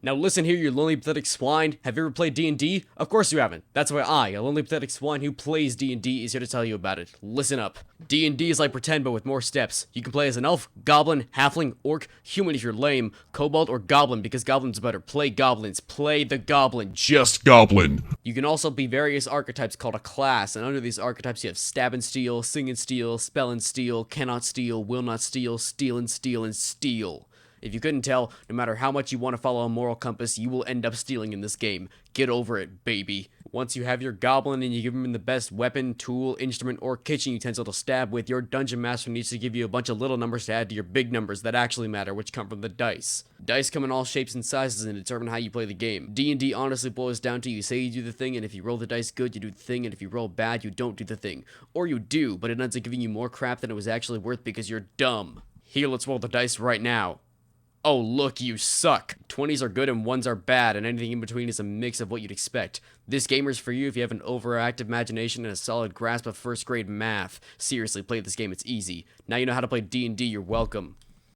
Now listen here, you lonely pathetic swine. Have you ever played D&D? Of course you haven't. That's why I, a lonely pathetic swine who plays D&D, is here to tell you about it. Listen up. D&D is like pretend but with more steps. You can play as an elf, goblin, halfling, orc, human if you're lame, kobold, or goblin because goblins are better. Play goblins. Play the goblin. Just goblin. You can also be various archetypes called a class, and under these archetypes you have stab and steal, sing and steal, spell and steal, cannot steal, will not steal, steal and steal, and steal. If you couldn't tell, no matter how much you want to follow a moral compass, you will end up stealing in this game. Get over it, baby. Once you have your goblin and you give him the best weapon, tool, instrument, or kitchen utensil to stab with, your dungeon master needs to give you a bunch of little numbers to add to your big numbers that actually matter, which come from the dice. Dice come in all shapes and sizes and determine how you play the game. D&D honestly boils down to you say you do the thing, and if you roll the dice good, you do the thing, and if you roll bad, you don't do the thing. Or you do, but it ends up giving you more crap than it was actually worth because you're dumb. Here, let's roll the dice right now. Oh, look, you suck. 20s are good and 1s are bad, and anything in between is a mix of what you'd expect. This gamer's for you if you have an overactive imagination and a solid grasp of first grade math. Seriously, play this game, it's easy. Now you know how to play D&D, you're welcome.